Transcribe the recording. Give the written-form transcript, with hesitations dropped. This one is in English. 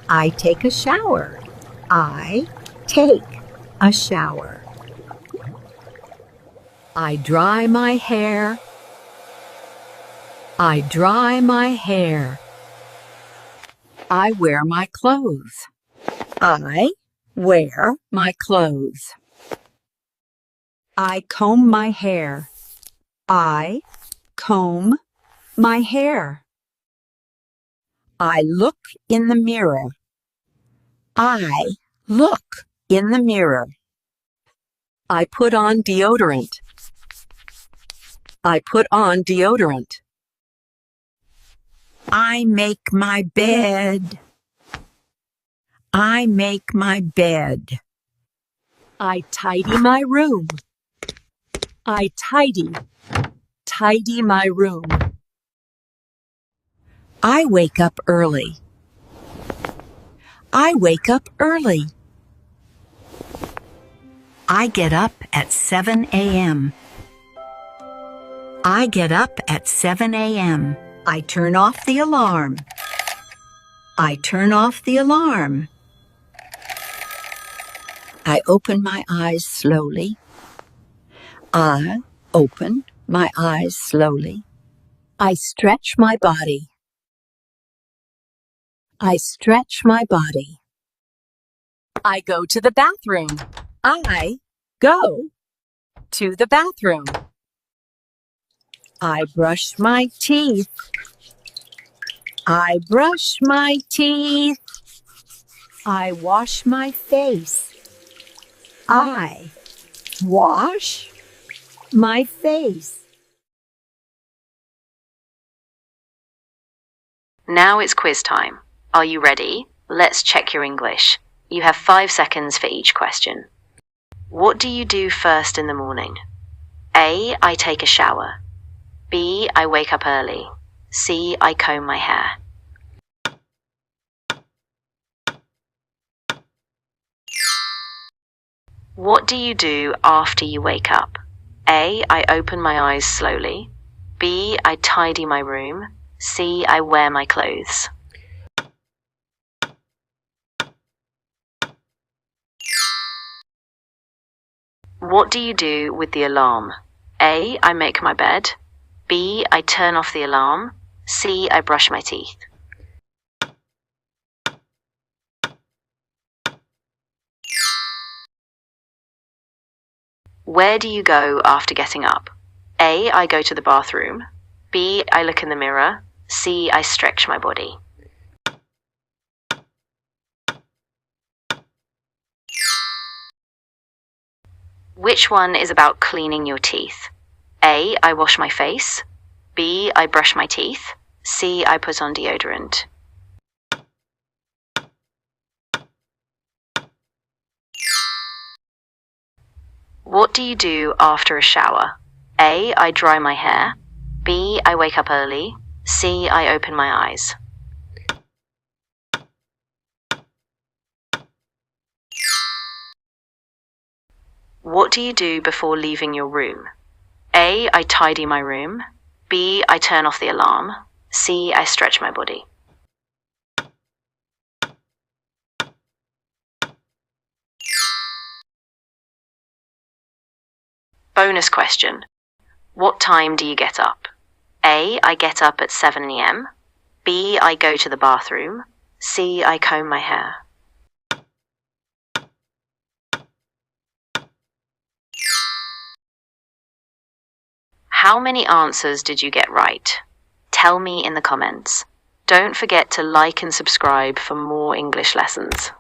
I take a shower. I take a shower. I dry my hair. I dry my hair. I wear my clothes. I wear my clothes. I comb my hair. I comb my hair. I look in the mirror. I look in the mirror. I put on deodorant. I put on deodorant. I make my bed. I make my bed. I tidy my room. I tidy my room. I wake up early. I wake up early. I get up at 7 a.m. I get up at 7 a.m. I turn off the alarm. I turn off the alarm. I open my eyes slowly. I open my eyes slowly. I stretch my body. I stretch my body. I go to the bathroom. I go to the bathroom. I brush my teeth. I brush my teeth. I wash my face. I wash my face. Now it's quiz time. Are you ready? Let's check your English. You have 5 seconds for each question. What do you do first in the morning? A. I take a shower. B. I wake up early. C. I comb my hair. What do you do after you wake up? A. I open my eyes slowly. B. I tidy my room. C. I wear my clothes. What do you do with the alarm? A. I make my bed. B. I turn off the alarm. C. I brush my teeth. Where do you go after getting up? A. I go to the bathroom. B. I look in the mirror. C. I stretch my body. Which one is about cleaning your teeth? A. I wash my face. B. I brush my teeth. C. I put on deodorant. What do you do after a shower? A. I dry my hair. B. I wake up early. C. I open my eyes. What do you do before leaving your room? A. I tidy my room. B. I turn off the alarm. C. I stretch my body. Bonus question. What time do you get up? A. I get up at 7 a.m. B. I go to the bathroom. C. I comb my hair. How many answers did you get right? Tell me in the comments. Don't forget to like and subscribe for more English lessons.